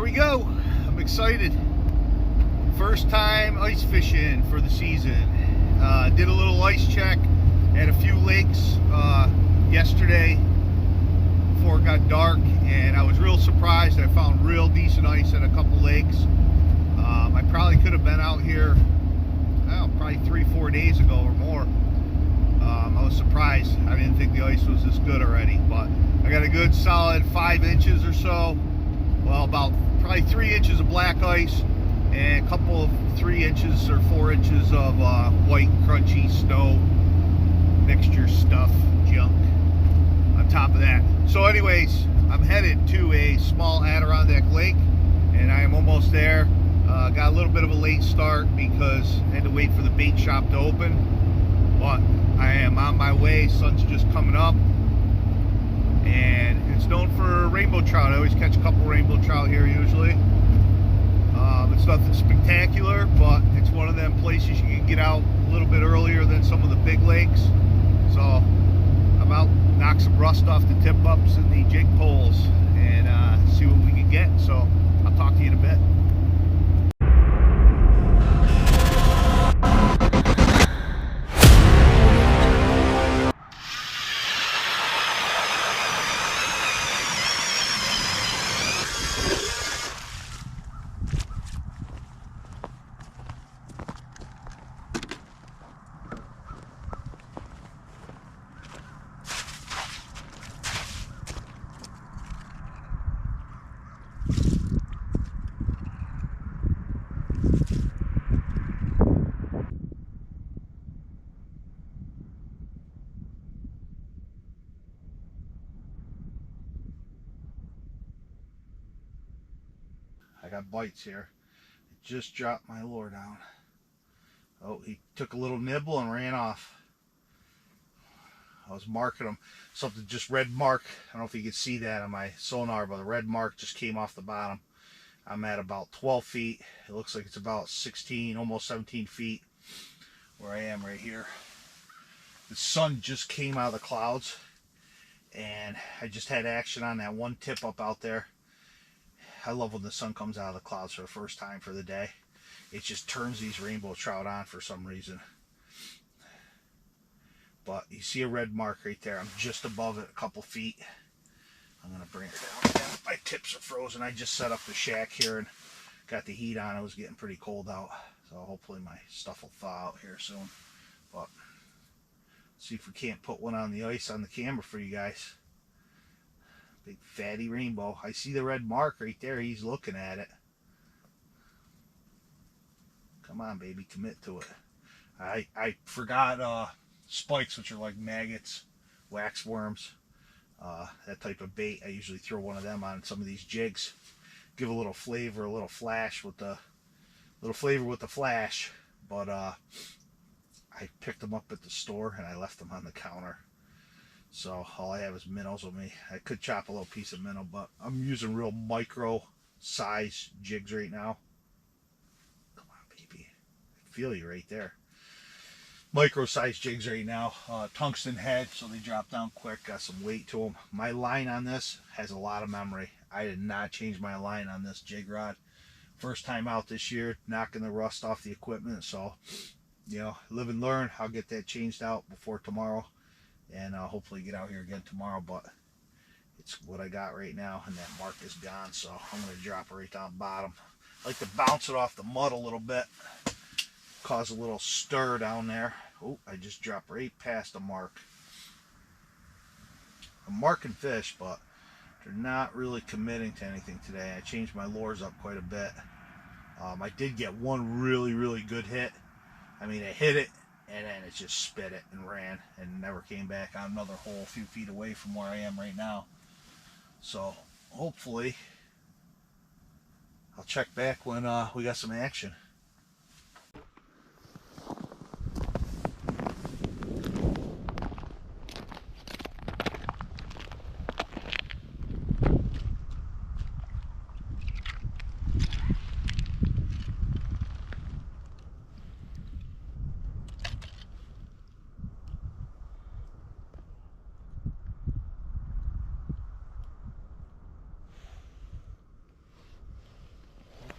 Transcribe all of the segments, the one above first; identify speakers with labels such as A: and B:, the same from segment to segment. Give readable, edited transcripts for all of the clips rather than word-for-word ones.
A: we go. I'm excited. First time ice fishing for the season. Did a little ice check at a few lakes yesterday before it got dark, and I was real surprised. I found real decent ice at a couple lakes. I probably could have been out here, probably 3-4 days ago or more. I was surprised. I didn't think the ice was this good already, but I got a good solid 5 inches or so. Well, about probably 3 inches of black ice and a couple of 3 inches or 4 inches of white crunchy snow mixture stuff, junk on top of that. So anyways, I'm headed to a small Adirondack Lake, and I am almost there. Got a little bit of a late start because I had to wait for the bait shop to open, but I am on my way. Sun's just coming up, and it's known for rainbow trout. I always catch a couple rainbow trout here usually. It's nothing spectacular, but it's one of them places you can get out a little bit earlier than some of the big lakes. So I'm out, knock some rust off the tip ups and the jig poles, and see what we can get. So I'll talk to you in a bit. I got bites here. I just dropped my lure down. Oh, he took a little nibble and ran off. I was marking him. Something just red mark. I don't know if you can see that on my sonar, but the red mark just came off the bottom. I'm at about 12 feet. It looks like it's about 16, almost 17 feet where I am right here. The sun just came out of the clouds, and I just had action on that one tip up out there. I love when the sun comes out of the clouds for the first time for the day. It just turns these rainbow trout on for some reason. But you see a red mark right there. I'm just above it a couple feet. I'm going to bring it down again. My tips are frozen. I just set up the shack here and got the heat on. It was getting pretty cold out. So hopefully my stuff will thaw out here soon. But see if we can't put one on the ice on the camera for you guys. Big fatty rainbow. I see the red mark right there. He's looking at it. Come on, baby, commit to it. I forgot spikes, which are like maggots, wax worms, that type of bait. I usually throw one of them on some of these jigs. Give a little flavor, a little flash with the flash. But I picked them up at the store and I left them on the counter. So all I have is minnows with me. I could chop a little piece of minnow, but I'm using real micro size jigs right now. Come on, baby. I feel you right there. Micro size jigs right now. Tungsten head, so they drop down quick. Got some weight to them. My line on this has a lot of memory. I did not change my line on this jig rod. First time out this year, knocking the rust off the equipment. So, you know, live and learn. I'll get that changed out before tomorrow. And hopefully get out here again tomorrow, but it's what I got right now, and that mark is gone, so I'm going to drop it right down bottom. I like to bounce it off the mud a little bit, cause a little stir down there. Oh, I just dropped right past the mark. I'm marking fish, but they're not really committing to anything today. I changed my lures up quite a bit. I did get one really good hit. I mean, I hit it, and then it just spit it and ran and never came back on another hole a few feet away from where I am right now. So hopefully I'll check back when we got some action.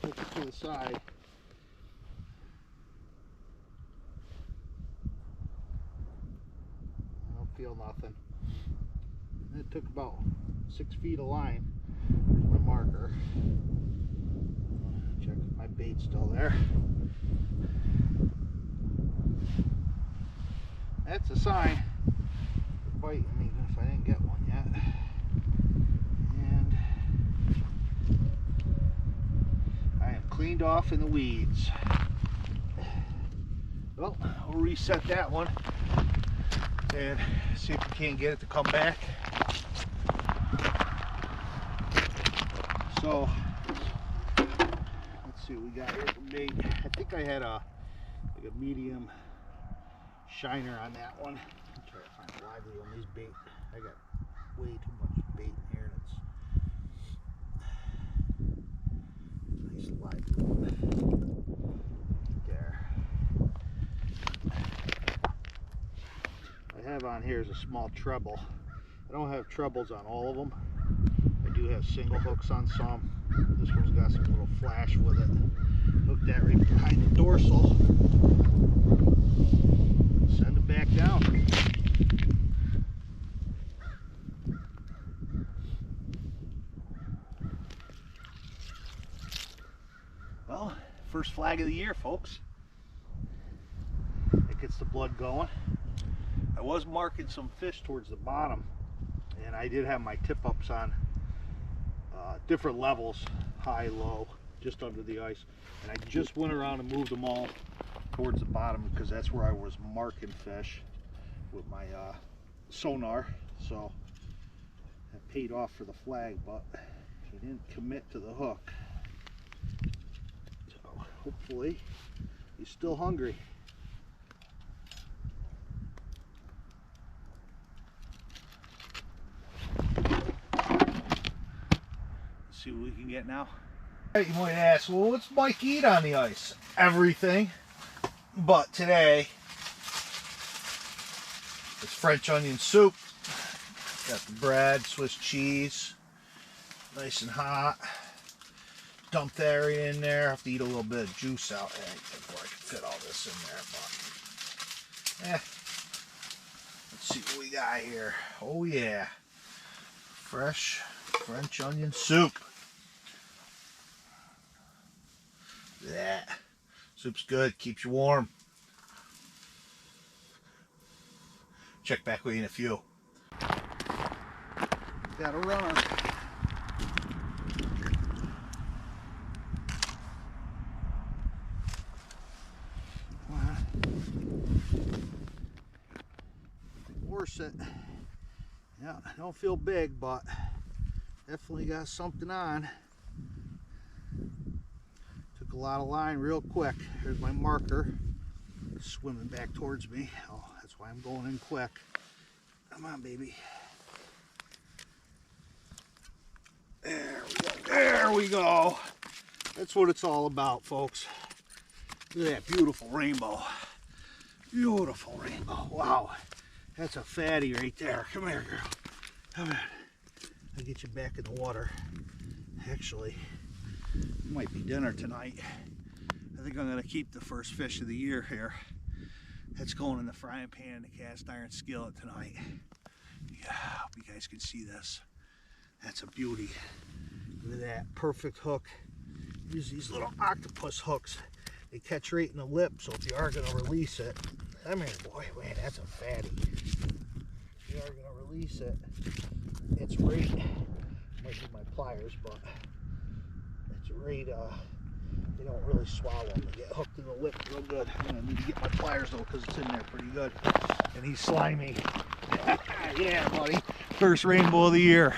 A: Hook it to the side. I don't feel nothing. It took about 6 feet of line. Here's my marker. Check if my bait's still there. That's a sign for biting, even if I didn't get one yet. And I am cleaned off in the weeds. Well, we'll reset that one and see if we can't get it to come back. So let's see what we got here for bait. I think I had a medium shiner on that one. I'm trying to find a lively on these bait. I got way too much bait in here, and it's nice lively one. There. I have on here is a small treble. I don't have trebles on all of them. I do have single hooks on some. This one's got some little flash with it. Hook that right behind the dorsal. Send it back down. Well, first flag of the year, folks. It gets the blood going. I was marking some fish towards the bottom, and I did have my tip-ups on different levels, high, low, just under the ice, and I just went around and moved them all towards the bottom because that's where I was marking fish with my sonar. So that paid off for the flag, but he didn't commit to the hook. So hopefully he's still hungry. See what we can get now. You might ask, well, what's Mike eat on the ice? Everything. But today, it's French onion soup. Got the bread, Swiss cheese, nice and hot. Dump that right in there. I have to eat a little bit of juice out before I can fit all this in there. But let's see what we got here. Oh yeah, fresh French onion soup. That soup's good, keeps you warm. Check back with you in a few. Got a runner. Worset. Yeah, I don't feel big, but definitely got something on. Took a lot of line real quick. Here's my marker. Swimming back towards me. Oh, that's why I'm going in quick. Come on, baby. There we go. There we go. That's what it's all about, folks. Look at that beautiful rainbow. Beautiful rainbow. Wow. That's a fatty right there. Come here, girl. Come on. I'll get you back in the water. Actually, it might be dinner tonight. I think I'm going to keep the first fish of the year here. That's going in the frying pan in the cast iron skillet tonight. Yeah, I hope you guys can see this. That's a beauty. Look at that. Perfect hook. Use these little octopus hooks. They catch right in the lip, so if you are going to release it, come here, boy. Man, that's a fatty. If you are going to release it, it's right. Might need my pliers, but it's right. They don't really swallow them. They get hooked in the lip real good. I'm going to need to get my pliers though, because it's in there pretty good. And he's slimy. Yeah, buddy. First rainbow of the year.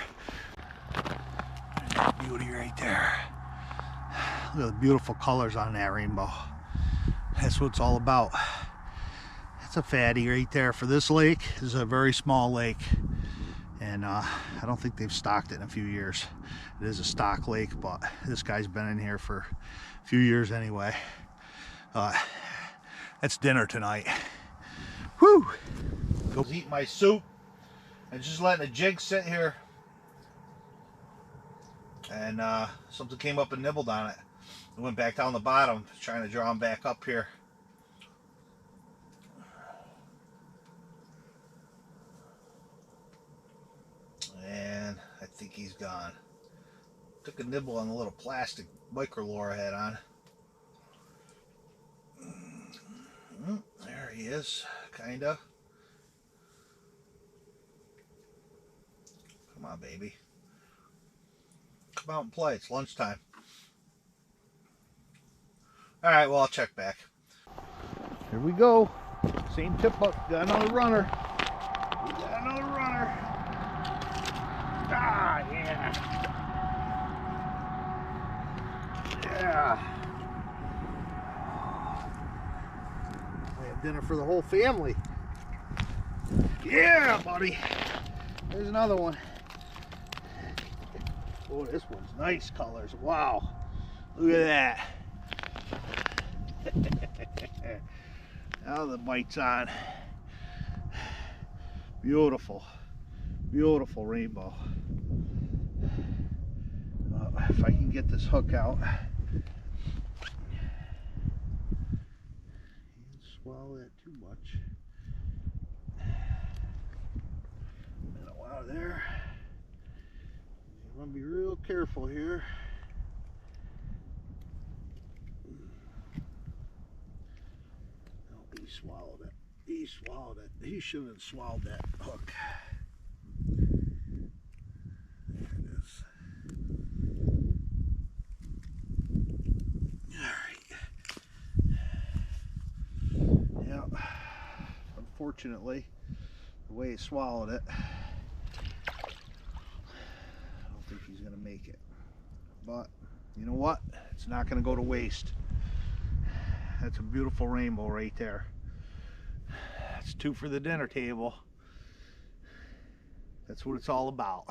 A: Beauty right there. Look at the beautiful colors on that rainbow. That's what it's all about. That's a fatty right there. For this lake, this is a very small lake, and I don't think they've stocked it in a few years. It is a stock lake, but this guy's been in here for a few years anyway. That's dinner tonight. Whew! Go eat my soup and just letting the jig sit here and something came up and nibbled on it. It went back down the bottom, trying to draw him back up here. And I think he's gone. Took a nibble on the little plastic micro lure I had on. There he is, kinda. Come on, baby. Come out and play. It's lunchtime. Alright, well, I'll check back. Here we go. Same tip up. Got another runner. We got another runner. Ah, yeah. Yeah. We have dinner for the whole family. Yeah, buddy. There's another one. Oh, this one's nice colors. Wow. Look at that. Now the bite's on. Beautiful. Beautiful rainbow. If I can get this hook out. Can't swallow that too much. Minnow out of there. You want to be real careful here. Oh, he swallowed it. He swallowed it. He shouldn't have swallowed that hook. There it is. Alright. Yeah. Unfortunately, the way he swallowed it, he's gonna make it, but you know what, it's not gonna go to waste. That's a beautiful rainbow right there. That's two for the dinner table. That's what it's all about.